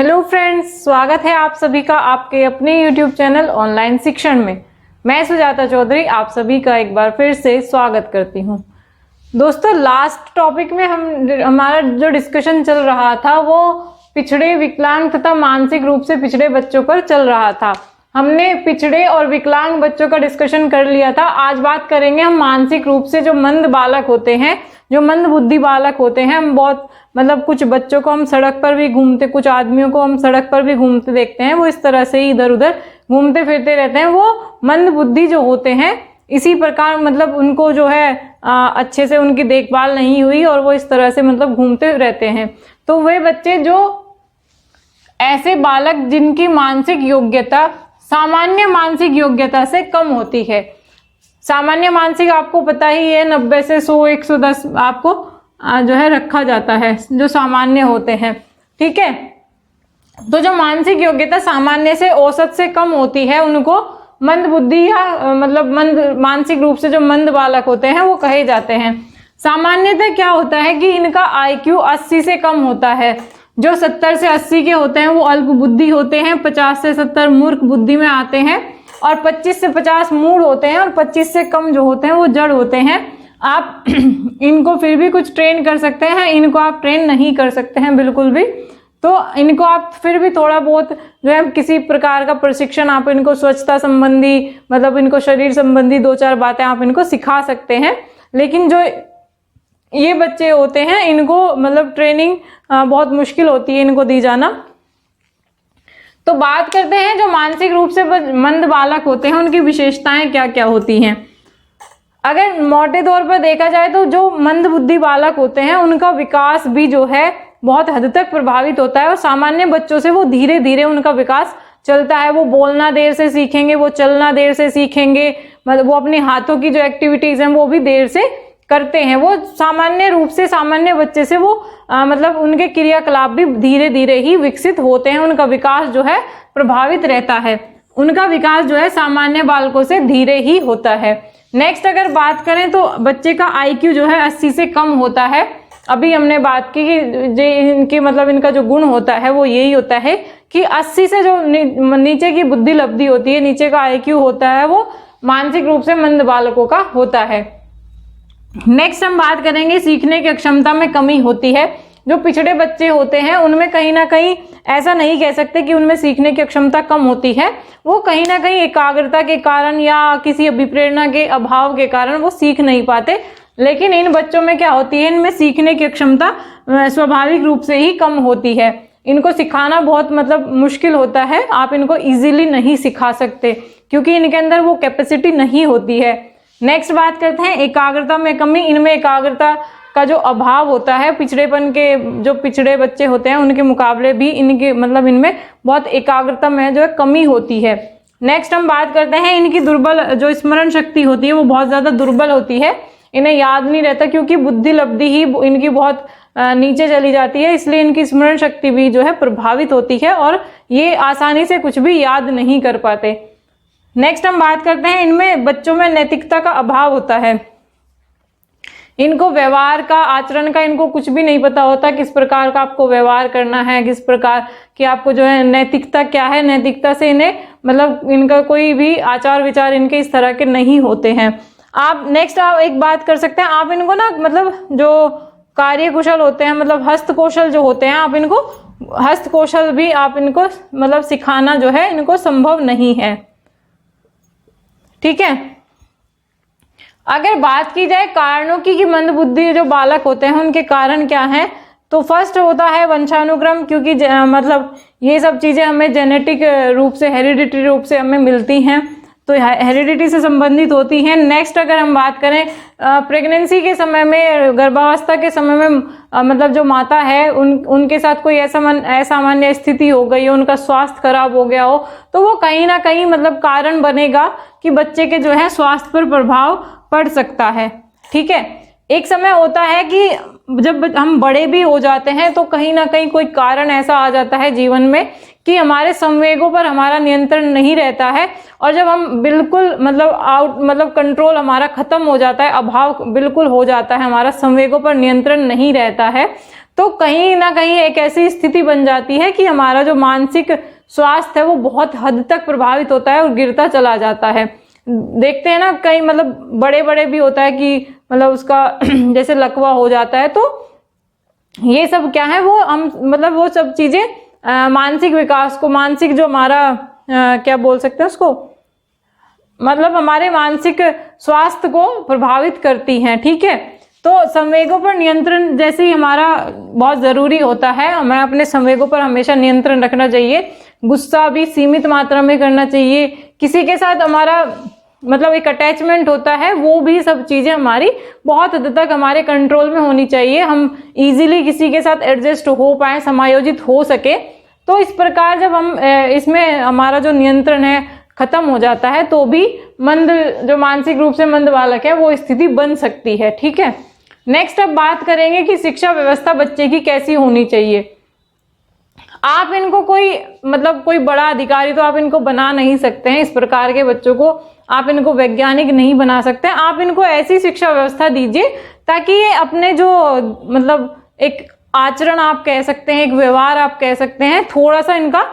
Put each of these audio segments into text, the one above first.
Hello friends, स्वागत है आप सभी का आपके अपने YouTube चैनल ऑनलाइन शिक्षण में। मैं सुजाता चौधरी आप सभी का एक बार फिर से स्वागत करती हूँ। दोस्तों, लास्ट टॉपिक में हमारा जो डिस्कशन चल रहा था वो पिछड़े, विकलांग तथा मानसिक रूप से पिछड़े बच्चों पर चल रहा था। हमने पिछड़े और विकलांग बच्चों का डिस्कशन कर लिया था। आज बात करेंगे हम मानसिक रूप से जो मंद बालक होते हैं, जो मंद बुद्धि बालक होते हैं। हम बहुत कुछ बच्चों को हम सड़क पर भी घूमते, कुछ आदमियों को हम सड़क पर भी घूमते देखते हैं, वो इस तरह से ही इधर उधर घूमते फिरते रहते हैं। वो मंद बुद्धि जो होते हैं, इसी प्रकार उनको जो है अच्छे से उनकी देखभाल नहीं हुई और वो इस तरह से घूमते रहते हैं। तो वे बच्चे, जो ऐसे बालक जिनकी मानसिक योग्यता सामान्य मानसिक योग्यता से कम होती है। सामान्य मानसिक आपको पता ही है, 90 से 100 110 आपको जो है रखा जाता है, जो सामान्य होते हैं। ठीक है, तो जो मानसिक योग्यता सामान्य से औसत से कम होती है उनको मंद बुद्धि या मंद मानसिक रूप से जो मंद बालक होते हैं वो कहे जाते हैं। सामान्यतः क्या होता है कि इनका IQ 80 से कम होता है। जो 70 से 80 के होते हैं वो अल्प बुद्धि होते हैं, 50 से 70 मूर्ख बुद्धि में आते हैं और 25 से 50 मूढ़ होते हैं और 25 से कम जो होते हैं वो जड़ होते हैं। आप इनको फिर भी कुछ ट्रेन कर सकते हैं, इनको आप ट्रेन नहीं कर सकते हैं बिल्कुल भी। तो इनको आप फिर भी थोड़ा बहुत जो है किसी प्रकार का प्रशिक्षण, आप इनको स्वच्छता संबंधी इनको शरीर संबंधी 2-4 बातें आप इनको सिखा सकते हैं। लेकिन जो ये बच्चे होते हैं इनको ट्रेनिंग बहुत मुश्किल होती है इनको दी जाना। तो बात करते हैं जो मानसिक रूप से मंद बालक होते हैं उनकी विशेषताएं क्या क्या होती हैं। अगर मोटे तौर पर देखा जाए तो जो मंद बुद्धि बालक होते हैं उनका विकास भी जो है बहुत हद तक प्रभावित होता है और सामान्य बच्चों से वो धीरे धीरे उनका विकास चलता है। वो बोलना देर से सीखेंगे, वो चलना देर से सीखेंगे, वो अपने हाथों की जो एक्टिविटीज हैं वो भी देर से करते हैं। वो सामान्य रूप से सामान्य बच्चे से वो उनके क्रियाकलाप भी धीरे धीरे ही विकसित होते हैं। उनका विकास जो है प्रभावित रहता है, उनका विकास जो है सामान्य बालकों से धीरे ही होता है। नेक्स्ट अगर बात करें तो बच्चे का IQ जो है 80 से कम होता है। अभी हमने बात की कि इनकी इनका जो गुण होता है वो यही होता है कि 80 से जो नीचे की बुद्धि लब्धि होती है, नीचे का IQ होता है, वो मानसिक रूप से मंद बालकों का होता है। नेक्स्ट हम बात करेंगे सीखने की क्षमता में कमी होती है। जो पिछड़े बच्चे होते हैं उनमें कहीं ना कहीं ऐसा नहीं कह सकते कि उनमें सीखने की क्षमता कम होती है। वो कहीं ना कहीं एकाग्रता के कारण या किसी अभिप्रेरणा के अभाव के कारण वो सीख नहीं पाते। लेकिन इन बच्चों में क्या होती है, इनमें सीखने की क्षमता स्वाभाविक रूप से ही कम होती है। इनको सिखाना बहुत मुश्किल होता है। आप इनको इजीली नहीं सिखा सकते क्योंकि इनके अंदर वो कैपेसिटी नहीं होती है। नेक्स्ट बात करते हैं एकाग्रता में कमी। इनमें एकाग्रता का जो अभाव होता है, पिछड़ेपन के जो पिछड़े बच्चे होते हैं उनके मुकाबले भी इनके इनमें बहुत एकाग्रता में जो है कमी होती है। नेक्स्ट हम बात करते हैं इनकी दुर्बल जो स्मरण शक्ति होती है वो बहुत ज्यादा दुर्बल होती है। इन्हें याद नहीं रहता क्योंकि बुद्धि लब्धि ही इनकी बहुत नीचे चली जाती है, इसलिए इनकी स्मरण शक्ति भी जो है प्रभावित होती है और ये आसानी से कुछ भी याद नहीं कर पाते। नेक्स्ट हम बात करते हैं इनमें बच्चों में नैतिकता का अभाव होता है। इनको व्यवहार का, आचरण का इनको कुछ भी नहीं पता होता, किस प्रकार का आपको व्यवहार करना है, किस प्रकार की आपको जो है नैतिकता क्या है। नैतिकता से इन्हें इनका कोई भी आचार विचार इनके इस तरह के नहीं होते हैं। आप नेक्स्ट आप एक बात कर सकते हैं, आप इनको जो कार्य कुशल होते हैं, हस्त कौशल जो होते हैं, आप इनको हस्त कौशल भी आप इनको सिखाना जो है इनको संभव नहीं है। ठीक है, अगर बात की जाए कारणों की कि मंद बुद्धि जो बालक होते हैं उनके कारण क्या हैं, तो फर्स्ट होता है वंशानुक्रम, क्योंकि ये सब चीजें हमें जेनेटिक रूप से, हेरिडिटरी रूप से हमें मिलती हैं, तो हेरिडिटी से संबंधित होती हैं। नेक्स्ट अगर हम बात करें प्रेगनेंसी के समय में, गर्भावस्था के समय में जो माता है उनके साथ कोई असामान्य स्थिति हो गई हो, उनका स्वास्थ्य खराब हो गया हो, तो वो कहीं ना कहीं कारण बनेगा कि बच्चे के जो है स्वास्थ्य पर प्रभाव पड़ सकता है। ठीक है, एक समय होता है कि जब हम बड़े भी हो जाते हैं तो कहीं ना कहीं कोई कारण ऐसा आ जाता है जीवन में कि हमारे संवेगों पर हमारा नियंत्रण नहीं रहता है, और जब हम बिल्कुल मतलब कंट्रोल हमारा खत्म हो जाता है, अभाव बिल्कुल हो जाता है, हमारा संवेगों पर नियंत्रण नहीं रहता है, तो कहीं ना कहीं एक ऐसी स्थिति बन जाती है कि हमारा जो मानसिक स्वास्थ्य है वो बहुत हद तक प्रभावित होता है और गिरता चला जाता है। देखते हैं ना, कई मतलब बड़े बड़े भी होता है कि मतलब उसका जैसे लकवा हो जाता है, तो ये सब क्या है, वो हम मतलब वो सब चीजें मानसिक विकास को, मानसिक जो हमारा क्या बोल सकते हैं उसको, मतलब हमारे मानसिक स्वास्थ्य को प्रभावित करती हैं। ठीक है, तो संवेगों पर नियंत्रण जैसे ही हमारा बहुत जरूरी होता है, हमें अपने संवेगों पर हमेशा नियंत्रण रखना चाहिए। गुस्सा भी सीमित मात्रा में करना चाहिए। किसी के साथ हमारा मतलब एक अटैचमेंट होता है, वो भी सब चीजें हमारी बहुत हद तक हमारे कंट्रोल में होनी चाहिए। हम इजीली किसी के साथ एडजस्ट हो पाए, समायोजित हो सके। तो इस प्रकार जब हम इसमें हमारा जो नियंत्रण है खत्म हो जाता है, तो भी मंद, जो मानसिक रूप से मंद बालक है, वो स्थिति बन सकती है। ठीक है, नेक्स्ट अब बात करेंगे कि शिक्षा व्यवस्था बच्चे की कैसी होनी चाहिए। आप इनको कोई बड़ा अधिकारी तो आप इनको बना नहीं सकते हैं, इस प्रकार के बच्चों को आप इनको वैज्ञानिक नहीं बना सकते। आप इनको ऐसी शिक्षा व्यवस्था दीजिए ताकि ये अपने जो मतलब एक आचरण आप कह सकते हैं, एक व्यवहार आप कह सकते हैं, थोड़ा सा इनका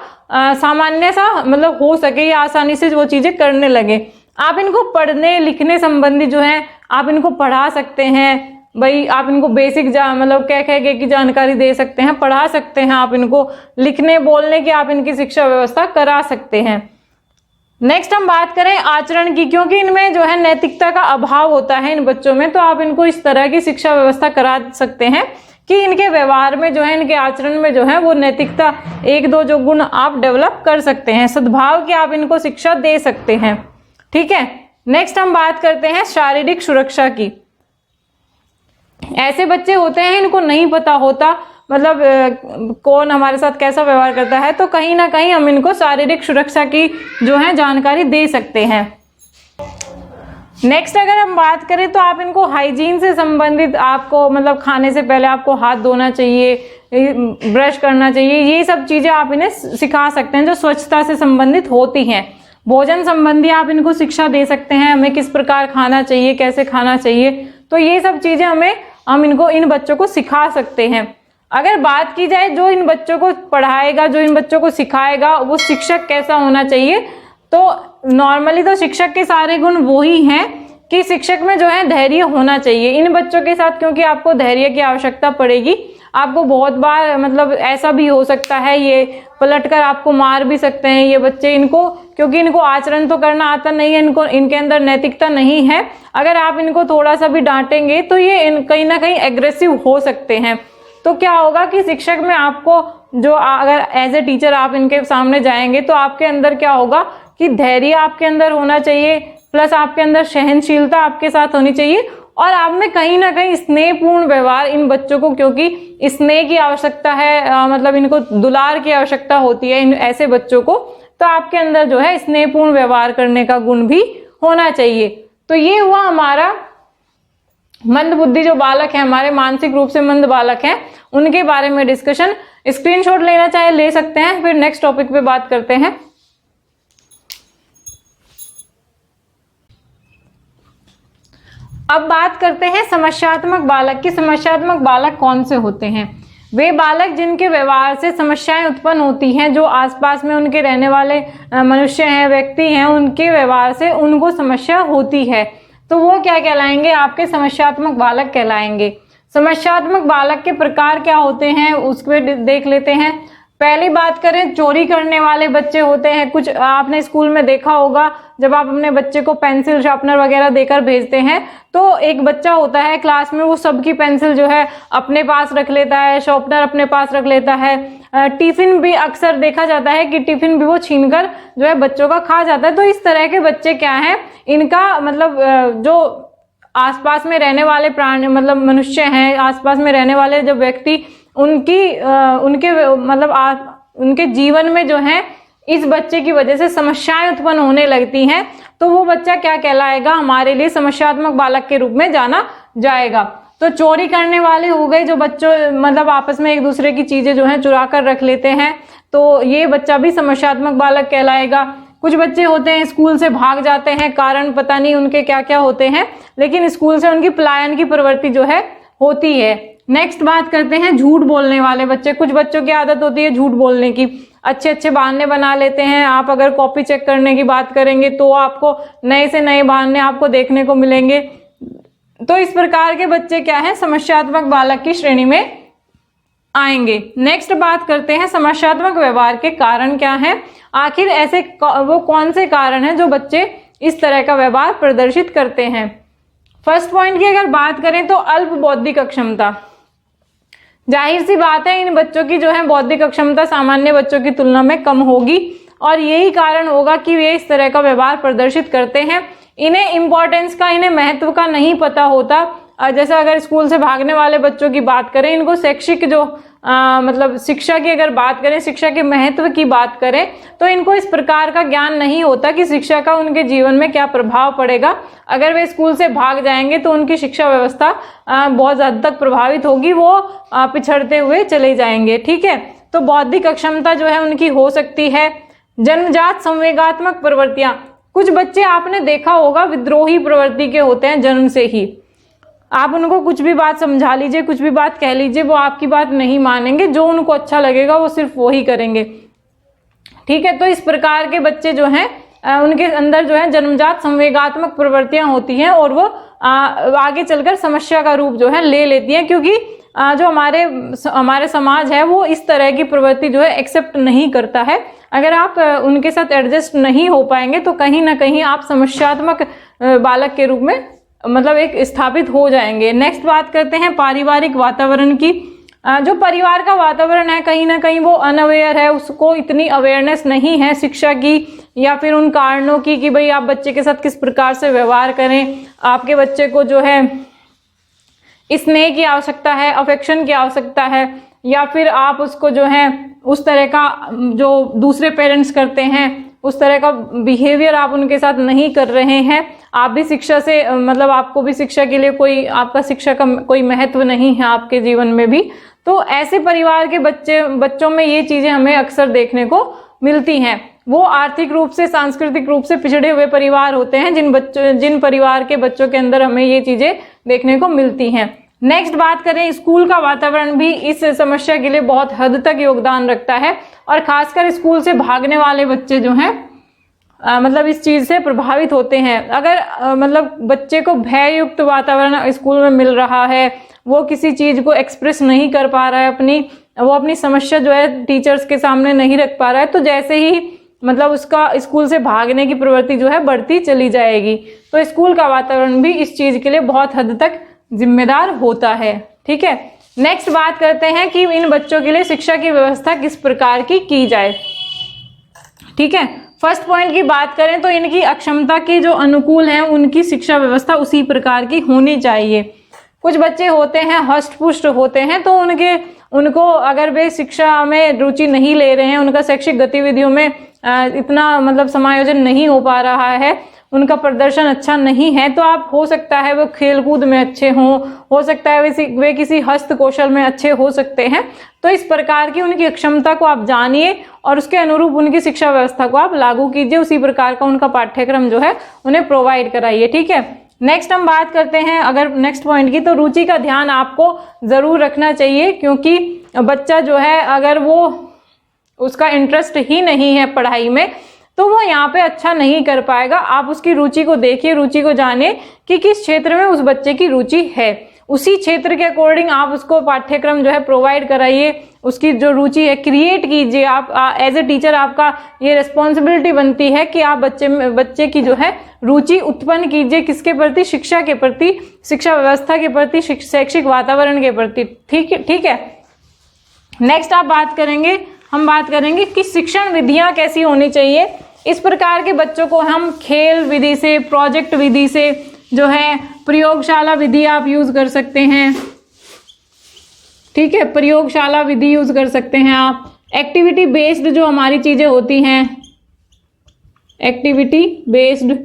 सामान्य सा मतलब हो सके, या आसानी से वो चीजें करने लगे। आप इनको पढ़ने लिखने संबंधी जो है आप इनको पढ़ा सकते हैं। भाई आप इनको बेसिक मतलब कह के की जानकारी दे सकते हैं, पढ़ा सकते हैं। आप इनको लिखने बोलने की आप इनकी शिक्षा व्यवस्था करा सकते हैं। नेक्स्ट हम बात करें आचरण की, क्योंकि इनमें जो है नैतिकता का अभाव होता है इन बच्चों में, तो आप इनको इस तरह की शिक्षा व्यवस्था करा सकते हैं कि इनके व्यवहार में जो है, इनके आचरण में जो है वो नैतिकता, एक दो जो गुण आप डेवलप कर सकते हैं, सद्भाव की आप इनको शिक्षा दे सकते हैं। ठीक है, नेक्स्ट हम बात करते हैं शारीरिक सुरक्षा की। ऐसे बच्चे होते हैं इनको नहीं पता होता मतलब कौन हमारे साथ कैसा व्यवहार करता है, तो कहीं ना कहीं हम इनको शारीरिक सुरक्षा की जो है जानकारी दे सकते हैं। नेक्स्ट अगर हम बात करें तो आप इनको हाइजीन से संबंधित, आपको मतलब खाने से पहले आपको हाथ धोना चाहिए, ब्रश करना चाहिए, ये सब चीजें आप इन्हें सिखा सकते हैं जो स्वच्छता से संबंधित होती हैं। भोजन संबंधी आप इनको शिक्षा दे सकते हैं, हमें किस प्रकार खाना चाहिए, कैसे खाना चाहिए, तो ये सब चीजें हम इनको, इन बच्चों को सिखा सकते हैं। अगर बात की जाए जो इन बच्चों को पढ़ाएगा, जो इन बच्चों को सिखाएगा, वो शिक्षक कैसा होना चाहिए, तो नॉर्मली तो शिक्षक के सारे गुण वो ही हैं कि शिक्षक में जो है धैर्य होना चाहिए इन बच्चों के साथ, क्योंकि आपको धैर्य की आवश्यकता पड़ेगी। आपको बहुत बार मतलब ऐसा भी हो सकता है, ये पलटकर आपको मार भी सकते हैं ये बच्चे, इनको क्योंकि इनको आचरण तो करना आता नहीं है, इनको इनके अंदर नैतिकता नहीं है। अगर आप इनको थोड़ा सा भी डांटेंगे तो ये कहीं ना कहीं एग्रेसिव हो सकते हैं। तो क्या होगा कि शिक्षक में आपको जो अगर एज ए टीचर आप इनके सामने जाएंगे तो आपके अंदर क्या होगा कि धैर्य आपके अंदर होना चाहिए, प्लस आपके अंदर सहनशीलता आपके साथ होनी चाहिए, और आप में कहीं ना कहीं स्नेहपूर्ण व्यवहार इन बच्चों को, क्योंकि स्नेह की आवश्यकता है, मतलब इनको दुलार की आवश्यकता होती है इन ऐसे बच्चों को, तो आपके अंदर जो है स्नेहपूर्ण व्यवहार करने का गुण भी होना चाहिए। तो ये हुआ हमारा मंद बुद्धि जो बालक है, हमारे मानसिक रूप से मंद बालक हैं, उनके बारे में डिस्कशन। स्क्रीनशॉट लेना चाहे ले सकते हैं, फिर नेक्स्ट टॉपिक पे बात करते हैं। अब बात करते हैं समस्यात्मक बालक की। समस्यात्मक बालक कौन से होते हैं? वे बालक जिनके व्यवहार से समस्याएं उत्पन्न होती हैं, जो आसपास में उनके रहने वाले मनुष्य हैं, व्यक्ति हैं, उनके व्यवहार से उनको समस्या होती है, तो वो क्या कहलाएंगे? आपके समस्यात्मक बालक कहलाएंगे। समस्यात्मक बालक के प्रकार क्या होते हैं उसको देख लेते हैं। पहली बात करें, चोरी करने वाले बच्चे होते हैं। कुछ आपने स्कूल में देखा होगा, जब आप अपने बच्चे को पेंसिल शार्पनर वगैरह देकर भेजते हैं, तो एक बच्चा होता है क्लास में, वो सबकी पेंसिल जो है अपने पास रख लेता है, शार्पनर अपने पास रख लेता है। टिफिन भी अक्सर देखा जाता है कि टिफिन भी वो छीनकर जो है बच्चों का खा जाता है। तो इस तरह के बच्चे क्या हैं, इनका मतलब जो आसपास में रहने वाले प्राणी मतलब मनुष्य हैं, आसपास में रहने वाले जो व्यक्ति, उनके मतलब उनके जीवन में जो है इस बच्चे की वजह से समस्याएं उत्पन्न होने लगती हैं, तो वो बच्चा क्या कहलाएगा? हमारे लिए समस्यात्मक बालक के रूप में जाना जाएगा। तो चोरी करने वाले हो गए जो बच्चों मतलब आपस में एक दूसरे की चीजें जो है चुरा कर रख लेते हैं, तो ये बच्चा भी समस्यात्मक बालक कहलाएगा। कुछ बच्चे होते हैं स्कूल से भाग जाते हैं, कारण पता नहीं उनके क्या क्या होते हैं, लेकिन स्कूल से उनकी पलायन की प्रवृत्ति जो है होती है। नेक्स्ट बात करते हैं झूठ बोलने वाले बच्चे। कुछ बच्चों की आदत होती है झूठ बोलने की, अच्छे अच्छे बहाने बना लेते हैं। आप अगर कॉपी चेक करने की बात करेंगे तो आपको नए से नए बहाने आपको देखने को मिलेंगे। तो इस प्रकार के बच्चे क्या है, समस्यात्मक बालक की श्रेणी में आएंगे। नेक्स्ट बात करते हैं समस्यात्मक व्यवहार के कारण क्या है। आखिर ऐसे वो कौन से कारण हैं जो बच्चे इस तरह का व्यवहार प्रदर्शित करते हैं। फर्स्ट पॉइंट की अगर बात करें तो अल्प बौद्धिक अक्षमता। जाहिर सी बात है इन बच्चों की जो है बौद्धिक अक्षमता सामान्य बच्चों की तुलना में कम होगी और यही कारण होगा कि वे इस तरह का व्यवहार प्रदर्शित करते हैं। इन्हें इंपॉर्टेंस का, इन्हें महत्व का नहीं पता होता। जैसे अगर स्कूल से भागने वाले बच्चों की बात करें, इनको शैक्षिक जो मतलब शिक्षा की अगर बात करें, शिक्षा के महत्व की बात करें, तो इनको इस प्रकार का ज्ञान नहीं होता कि शिक्षा का उनके जीवन में क्या प्रभाव पड़ेगा। अगर वे स्कूल से भाग जाएंगे तो उनकी शिक्षा व्यवस्था बहुत हद तक प्रभावित होगी, वो पिछड़ते हुए चले जाएंगे। ठीक है, तो बौद्धिक अक्षमता जो है उनकी हो सकती है। जन्मजात संवेगात्मक प्रवृत्तियां। कुछ बच्चे आपने देखा होगा विद्रोही प्रवृत्ति के होते हैं जन्म से ही। आप उनको कुछ भी बात समझा लीजिए, कुछ भी बात कह लीजिए, वो आपकी बात नहीं मानेंगे। जो उनको अच्छा लगेगा वो सिर्फ वो ही करेंगे। ठीक है, तो इस प्रकार के बच्चे जो हैं उनके अंदर जो है जन्मजात संवेगात्मक प्रवृत्तियां होती हैं और वो आगे चलकर समस्या का रूप जो है ले लेती हैं, क्योंकि जो हमारे समाज है वो इस तरह की प्रवृत्ति जो है एक्सेप्ट नहीं करता है। अगर आप उनके साथ एडजस्ट नहीं हो पाएंगे तो कहीं ना कहीं आप समस्यात्मक बालक के रूप में मतलब एक स्थापित हो जाएंगे। नेक्स्ट बात करते हैं पारिवारिक वातावरण की। जो परिवार का वातावरण है कहीं ना कहीं वो अनअवेयर है, उसको इतनी अवेयरनेस नहीं है शिक्षा की या फिर उन कारणों की कि भाई आप बच्चे के साथ किस प्रकार से व्यवहार करें। आपके बच्चे को जो है स्नेह की आवश्यकता है, अफेक्शन की आवश्यकता है, या फिर आप उसको जो है उस तरह का जो दूसरे पेरेंट्स करते हैं उस तरह का बिहेवियर आप उनके साथ नहीं कर रहे हैं। आप भी शिक्षा से मतलब आपको भी शिक्षा के लिए कोई आपका शिक्षा का कोई महत्व नहीं है आपके जीवन में भी। तो ऐसे परिवार के बच्चों में ये चीजें हमें अक्सर देखने को मिलती हैं। वो आर्थिक रूप से, सांस्कृतिक रूप से पिछड़े हुए परिवार होते हैं जिन परिवार के बच्चों के अंदर हमें ये चीजें देखने को मिलती हैं। नेक्स्ट बात करें, स्कूल का वातावरण भी इस समस्या के लिए बहुत हद तक योगदान रखता है और खासकर स्कूल से भागने वाले बच्चे जो हैं मतलब इस चीज से प्रभावित होते हैं। अगर मतलब बच्चे को भययुक्त वातावरण स्कूल में मिल रहा है, वो किसी चीज को एक्सप्रेस नहीं कर पा रहा है, वो अपनी समस्या जो है टीचर्स के सामने नहीं रख पा रहा है, तो जैसे ही मतलब उसका स्कूल से भागने की प्रवृत्ति जो है बढ़ती चली जाएगी। तो स्कूल का वातावरण भी इस चीज के लिए बहुत हद तक जिम्मेदार होता है। ठीक है, नेक्स्ट बात करते हैं कि इन बच्चों के लिए शिक्षा की व्यवस्था किस प्रकार की जाए। ठीक है, फर्स्ट पॉइंट की बात करें तो इनकी अक्षमता के जो अनुकूल है उनकी शिक्षा व्यवस्था उसी प्रकार की होनी चाहिए। कुछ बच्चे होते हैं हष्ट पुष्ट होते हैं, तो उनको अगर वे शिक्षा में रुचि नहीं ले रहे हैं, उनका शैक्षिक गतिविधियों में इतना मतलब समायोजन नहीं हो पा रहा है, उनका प्रदर्शन अच्छा नहीं है, तो आप हो सकता है वो खेलकूद में अच्छे हों, हो सकता है वे किसी हस्त कौशल में अच्छे हो सकते हैं। तो इस प्रकार की उनकी क्षमता को आप जानिए और उसके अनुरूप उनकी शिक्षा व्यवस्था को आप लागू कीजिए, उसी प्रकार का उनका पाठ्यक्रम जो है उन्हें प्रोवाइड कराइए। ठीक है, नेक्स्ट हम बात करते हैं अगर नेक्स्ट पॉइंट की, तो रुचि का ध्यान आपको जरूर रखना चाहिए, क्योंकि बच्चा जो है अगर वो उसका इंटरेस्ट ही नहीं है पढ़ाई में तो वो यहाँ पे अच्छा नहीं कर पाएगा। आप उसकी रुचि को देखिए, रुचि को जानिए कि किस क्षेत्र में उस बच्चे की रुचि है, उसी क्षेत्र के अकॉर्डिंग आप उसको पाठ्यक्रम जो है प्रोवाइड कराइए, उसकी जो रुचि है क्रिएट कीजिए। आप एज ए टीचर आपका ये रिस्पॉन्सिबिलिटी बनती है कि आप बच्चे की जो है रुचि उत्पन्न कीजिए, किसके प्रति, शिक्षा के प्रति, शिक्षा व्यवस्था के प्रति, शैक्षिक वातावरण के प्रति। ठीक है, नेक्स्ट हम बात करेंगे कि शिक्षण विधियां कैसी होनी चाहिए। इस प्रकार के बच्चों को हम खेल विधि से, प्रोजेक्ट विधि से जो है, प्रयोगशाला विधि आप यूज कर सकते हैं। ठीक है, प्रयोगशाला विधि यूज कर सकते हैं आप। एक्टिविटी बेस्ड जो हमारी चीजें होती हैं, एक्टिविटी बेस्ड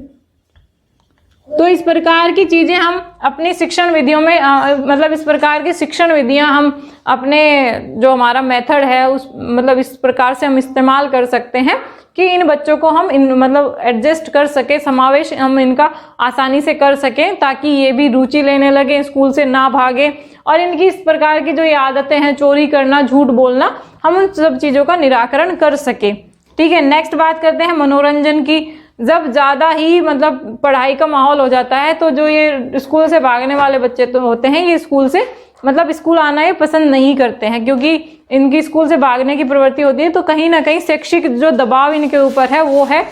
तो इस प्रकार की चीजें हम अपनी शिक्षण विधियों में मतलब इस प्रकार की शिक्षण विधियां हम अपने जो हमारा मेथड है उस मतलब इस प्रकार से हम इस्तेमाल कर सकते हैं कि इन बच्चों को हम इन मतलब एडजस्ट कर सके, समावेश हम इनका आसानी से कर सकें, ताकि ये भी रुचि लेने लगे, स्कूल से ना भागे, और इनकी इस प्रकार की जो ये आदतें हैं, चोरी करना, झूठ बोलना, हम उन सब चीजों का निराकरण कर सके। ठीक है, नेक्स्ट बात करते हैं मनोरंजन की। जब ज्यादा ही मतलब पढ़ाई का माहौल हो जाता है तो जो ये स्कूल से भागने वाले बच्चे तो होते हैं, ये स्कूल से मतलब स्कूल आना ये पसंद नहीं करते हैं, क्योंकि इनकी स्कूल से भागने की प्रवृत्ति होती है। तो कहीं ना कहीं शैक्षिक जो दबाव इनके ऊपर है वो है।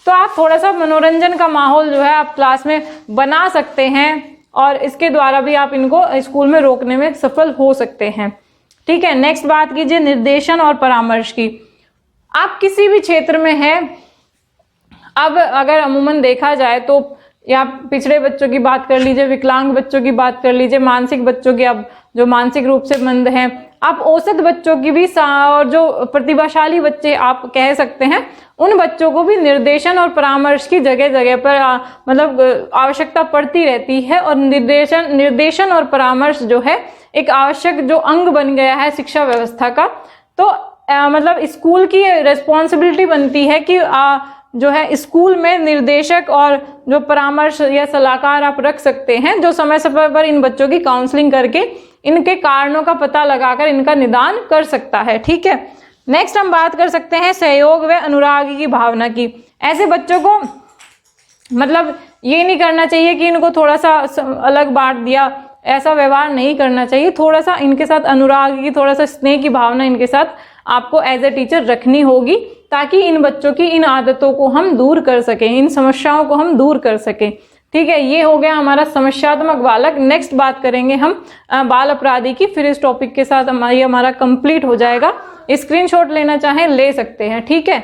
तो आप थोड़ा सा मनोरंजन का माहौल जो है आप क्लास में बना सकते हैं, और इसके द्वारा भी आप इनको स्कूल में रोकने में सफल हो सकते हैं। ठीक है, नेक्स्ट बात कीजिए निर्देशन और परामर्श की। आप किसी भी क्षेत्र में हैं, अब अगर अमूमन देखा जाए तो या पिछड़े बच्चों की बात कर लीजिए, विकलांग बच्चों की बात कर लीजिए, मानसिक बच्चों की, अब जो मानसिक रूप से मंद हैं, आप औसत बच्चों की भी, और जो प्रतिभाशाली बच्चे आप कह सकते हैं, उन बच्चों को भी निर्देशन और परामर्श की जगह जगह पर मतलब आवश्यकता पड़ती रहती है। और निर्देशन और परामर्श जो है एक आवश्यक जो अंग बन गया है शिक्षा व्यवस्था का। तो मतलब स्कूल की रेस्पॉन्सिबिलिटी बनती है कि जो है स्कूल में निर्देशक और जो परामर्श या सलाहकार आप रख सकते हैं, जो समय समय पर इन बच्चों की काउंसलिंग करके इनके कारणों का पता लगाकर इनका निदान कर सकता है। ठीक है, नेक्स्ट हम बात कर सकते हैं सहयोग व अनुराग की भावना की। ऐसे बच्चों को मतलब ये नहीं करना चाहिए कि इनको थोड़ा सा अलग बांट दिया, ऐसा व्यवहार नहीं करना चाहिए। थोड़ा सा इनके साथ अनुराग की, थोड़ा सा स्नेह की भावना इनके साथ आपको एज ए टीचर रखनी होगी, ताकि इन बच्चों की इन आदतों को हम दूर कर सकें, इन समस्याओं को हम दूर कर सकें। ठीक है, ये हो गया हमारा समस्यात्मक बालक। नेक्स्ट बात करेंगे हम बाल अपराधी की। फिर इस टॉपिक के साथ हमारा कंप्लीट हो जाएगा। स्क्रीनशॉट लेना चाहें ले सकते हैं। ठीक है,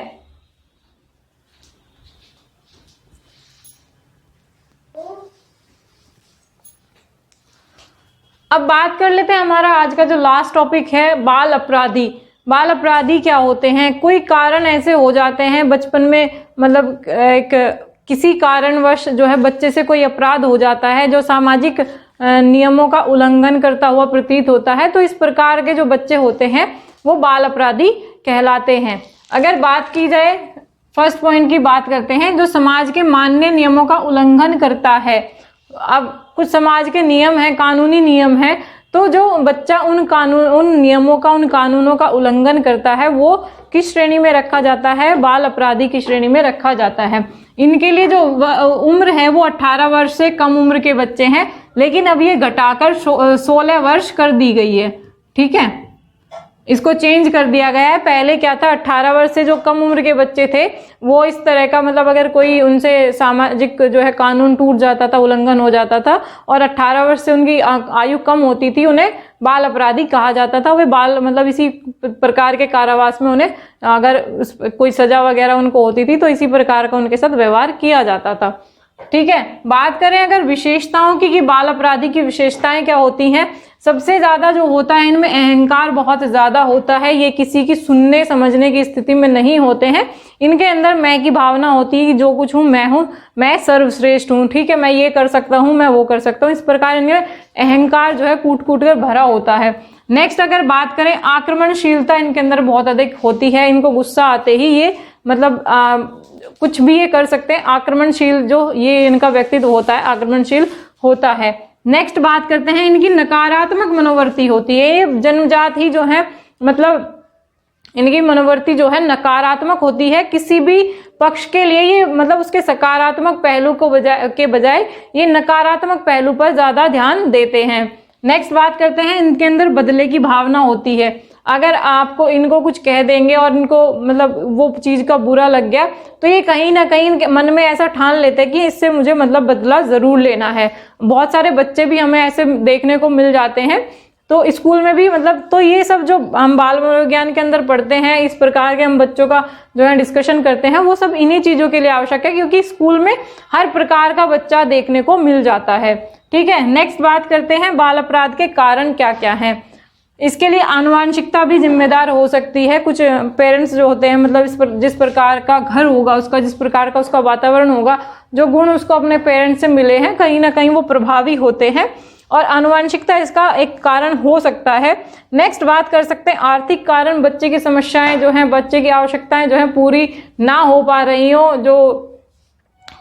अब बात कर लेते हैं हमारा आज का जो लास्ट टॉपिक है, बाल अपराधी। बाल अपराधी क्या होते हैं? कोई कारण ऐसे हो जाते हैं बचपन में, मतलब किसी कारणवश जो है बच्चे से कोई अपराध हो जाता है जो सामाजिक नियमों का उल्लंघन करता हुआ प्रतीत होता है। तो इस प्रकार के जो बच्चे होते हैं वो बाल अपराधी कहलाते हैं। अगर बात की जाए, फर्स्ट पॉइंट की बात करते हैं, जो समाज के मान्य नियमों का उल्लंघन करता है। अब कुछ समाज के नियम हैं, कानूनी नियम हैं, तो जो बच्चा उन नियमों का, उन कानूनों का उल्लंघन करता है, वो किस श्रेणी में रखा जाता है? बाल अपराधी की श्रेणी में रखा जाता है। इनके लिए जो उम्र है वो 18 वर्ष से कम उम्र के बच्चे हैं, लेकिन अब ये घटाकर 16 वर्ष कर दी गई है। ठीक है, इसको चेंज कर दिया गया है। पहले क्या था, 18 वर्ष से जो कम उम्र के बच्चे थे वो इस तरह का, मतलब अगर कोई उनसे सामाजिक जो है कानून टूट जाता था, उल्लंघन हो जाता था, और 18 वर्ष से उनकी आयु कम होती थी, उन्हें बाल अपराधी कहा जाता था। वे बाल मतलब इसी प्रकार के कारावास में उन्हें अगर कोई सजा वगैरह उनको होती थी तो इसी प्रकार का उनके साथ व्यवहार किया जाता था। ठीक है, बात करें अगर विशेषताओं की कि बाल अपराधी की विशेषताएं क्या होती हैं। सबसे ज्यादा जो होता है इनमें अहंकार बहुत ज्यादा होता है। ये किसी की सुनने समझने की स्थिति में नहीं होते हैं। इनके अंदर मैं की भावना होती है कि जो कुछ हूँ, मैं सर्वश्रेष्ठ हूँ। ठीक है, मैं ये कर सकता हूँ, मैं वो कर सकता हूँ। इस प्रकार इनमें अहंकार जो है कूट कूट कर भरा होता है। नेक्स्ट अगर बात करें, आक्रमणशीलता इनके अंदर बहुत अधिक होती है। इनको गुस्सा आते ही ये मतलब कुछ भी ये कर सकते हैं। आक्रमणशील जो ये इनका व्यक्तित्व होता है, आक्रमणशील होता है। नेक्स्ट बात करते हैं, इनकी नकारात्मक मनोवृत्ति होती है। ये जन्मजात ही जो है मतलब इनकी मनोवृत्ति जो है नकारात्मक होती है। किसी भी पक्ष के लिए ये मतलब उसके सकारात्मक पहलू को बजाय ये नकारात्मक पहलू पर ज्यादा ध्यान देते हैं। नेक्स्ट बात करते हैं, इनके अंदर बदले की भावना होती है। अगर आपको इनको कुछ कह देंगे और इनको मतलब वो चीज का बुरा लग गया तो ये कहीं ना कहीं इनके मन में ऐसा ठान लेते हैं कि इससे मुझे मतलब बदला जरूर लेना है। बहुत सारे बच्चे भी हमें ऐसे देखने को मिल जाते हैं। तो स्कूल में भी मतलब, तो ये सब जो हम बाल मनोविज्ञान के अंदर पढ़ते हैं, इस प्रकार के हम बच्चों का जो है डिस्कशन करते हैं, वो सब इन्हीं चीजों के लिए आवश्यक है, क्योंकि स्कूल में हर प्रकार का बच्चा देखने को मिल जाता है। ठीक है, नेक्स्ट बात करते हैं बाल अपराध के कारण क्या क्या हैं। इसके लिए आनुवंशिकता भी जिम्मेदार हो सकती है। कुछ पेरेंट्स जो होते हैं, मतलब जिस प्रकार का घर होगा उसका, जिस प्रकार का उसका वातावरण होगा, जो गुण उसको अपने पेरेंट्स से मिले हैं, कहीं ना कहीं वो प्रभावी होते हैं और आनुवंशिकता इसका एक कारण हो सकता है। नेक्स्ट बात कर सकते हैं आर्थिक कारण। बच्चे की समस्याएं जो हैं, बच्चे की आवश्यकताएं जो हैं पूरी ना हो पा रही हो, जो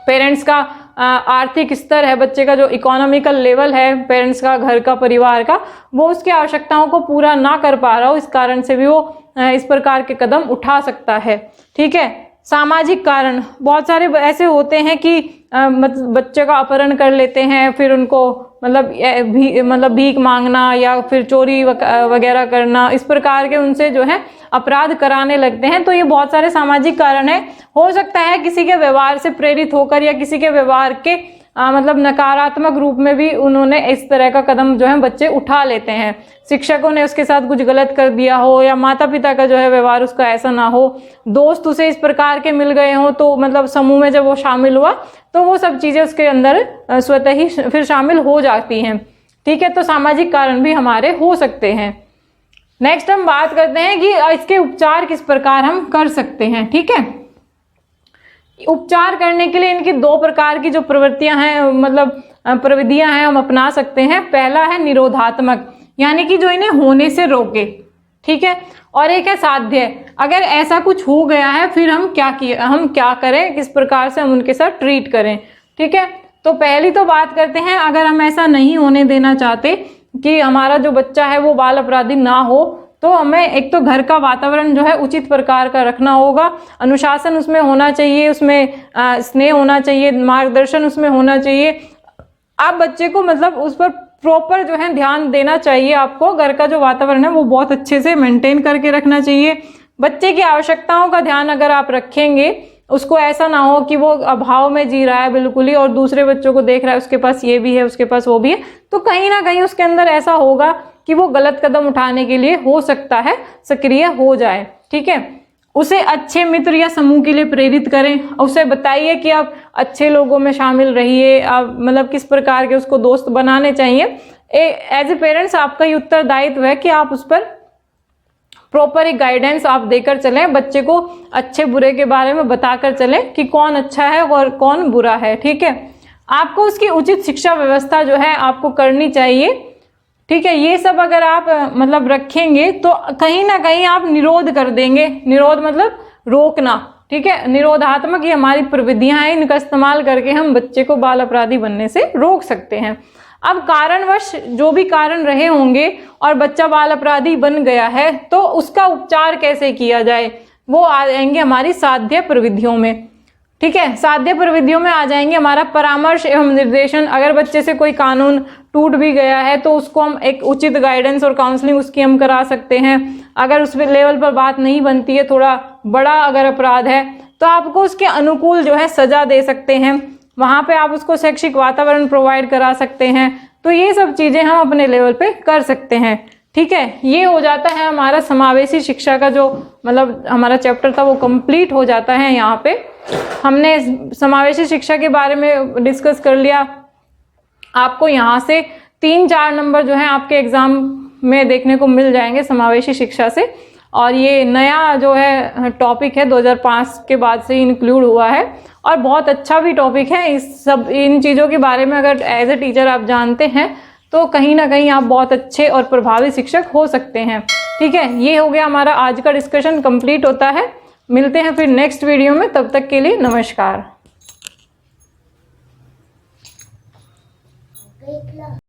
पेरेंट्स का आर्थिक स्तर है, बच्चे का जो इकोनॉमिकल लेवल है पेरेंट्स का, घर का, परिवार का, वो उसकी आवश्यकताओं को पूरा ना कर पा रहा हो, इस कारण से भी वो इस प्रकार के कदम उठा सकता है। ठीक है। सामाजिक कारण बहुत सारे ऐसे होते हैं कि बच्चे का अपहरण कर लेते हैं, फिर उनको मतलब भीख मांगना या फिर चोरी वगैरह करना, इस प्रकार के उनसे जो है अपराध कराने लगते हैं। तो ये बहुत सारे सामाजिक कारण है। हो सकता है किसी के व्यवहार से प्रेरित होकर या किसी के व्यवहार के मतलब नकारात्मक रूप में भी उन्होंने इस तरह का कदम जो है बच्चे उठा लेते हैं। शिक्षकों ने उसके साथ कुछ गलत कर दिया हो, या माता पिता का जो है व्यवहार उसका ऐसा ना हो, दोस्त उसे इस प्रकार के मिल गए हो, तो मतलब समूह में जब वो शामिल हुआ तो वो सब चीजें उसके अंदर स्वतः ही फिर शामिल हो जाती हैं। ठीक है। तो सामाजिक कारण भी हमारे हो सकते हैं। नेक्स्ट हम बात करते हैं कि इसके उपचार किस प्रकार हम कर सकते हैं। ठीक है। उपचार करने के लिए इनकी दो प्रकार की जो प्रवृत्तियां हैं, मतलब प्रविधियां हैं, हम अपना सकते हैं। पहला है निरोधात्मक, यानी कि जो इन्हें होने से रोके। ठीक है। और एक है साध्य, अगर ऐसा कुछ हो गया है फिर हम क्या करें, किस प्रकार से हम उनके साथ ट्रीट करें। ठीक है। तो पहली तो बात करते हैं, अगर हम ऐसा नहीं होने देना चाहते कि हमारा जो बच्चा है वो बाल अपराधी ना हो, तो हमें एक तो घर का वातावरण जो है उचित प्रकार का रखना होगा, अनुशासन उसमें होना चाहिए, उसमें स्नेह होना चाहिए, मार्गदर्शन उसमें होना चाहिए। आप बच्चे को मतलब उस पर प्रॉपर जो है ध्यान देना चाहिए। आपको घर का जो वातावरण है वो बहुत अच्छे से मेंटेन करके रखना चाहिए। बच्चे की आवश्यकताओं का ध्यान अगर आप रखेंगे, उसको ऐसा ना हो कि वो अभाव में जी रहा है बिल्कुल ही और दूसरे बच्चों को देख रहा है उसके पास ये भी है, उसके पास वो भी है, तो कहीं ना कहीं उसके अंदर ऐसा होगा कि वो गलत कदम उठाने के लिए हो सकता है सक्रिय हो जाए। ठीक है। उसे अच्छे मित्र या समूह के लिए प्रेरित करें, उसे बताइए कि आप अच्छे लोगों में शामिल रहिए, आप मतलब किस प्रकार के उसको दोस्त बनाने चाहिए। एज ए पेरेंट्स आपका ये उत्तरदायित्व है कि आप उस पर प्रॉपर एक गाइडेंस आप देकर चलें, बच्चे को अच्छे बुरे के बारे में बताकर चलें कि कौन अच्छा है और कौन बुरा है। ठीक है। आपको उसकी उचित शिक्षा व्यवस्था जो है आपको करनी चाहिए। ठीक है। ये सब अगर आप मतलब रखेंगे तो कहीं ना कहीं आप निरोध कर देंगे। निरोध मतलब रोकना। ठीक है। निरोधात्मक ये हमारी प्रविधियां हैं, इनका इस्तेमाल करके हम बच्चे को बाल अपराधी बनने से रोक सकते हैं। अब कारणवश जो भी कारण रहे होंगे और बच्चा बाल अपराधी बन गया है, तो उसका उपचार कैसे किया जाए, वो आ जाएंगे हमारी साध्य प्रविधियों में। ठीक है। साध्य प्रविधियों में आ जाएंगे हमारा परामर्श एवं निर्देशन। अगर बच्चे से कोई कानून टूट भी गया है तो उसको हम एक उचित गाइडेंस और काउंसलिंग उसकी हम करा सकते हैं। अगर उस लेवल पर बात नहीं बनती है, थोड़ा बड़ा अगर अपराध है, तो आपको उसके अनुकूल जो है सजा दे सकते हैं। वहां पे आप उसको शैक्षिक वातावरण प्रोवाइड करा सकते हैं। तो ये सब चीजें हम अपने लेवल पे कर सकते हैं। ठीक है। ये हो जाता है हमारा समावेशी शिक्षा का जो मतलब हमारा चैप्टर था वो कंप्लीट हो जाता है। यहाँ पे हमने समावेशी शिक्षा के बारे में डिस्कस कर लिया। आपको यहाँ से 3-4 नंबर जो है आपके एग्जाम में देखने को मिल जाएंगे समावेशी शिक्षा से। और ये नया जो है टॉपिक है 2005 के बाद से इंक्लूड हुआ है और बहुत अच्छा भी टॉपिक है। इन चीज़ों के बारे में अगर एज ए टीचर आप जानते हैं तो कहीं ना कहीं आप बहुत अच्छे और प्रभावी शिक्षक हो सकते हैं। ठीक है। ये हो गया हमारा आज का डिस्कशन, कंप्लीट होता है। मिलते हैं फिर नेक्स्ट वीडियो में, तब तक के लिए नमस्कार।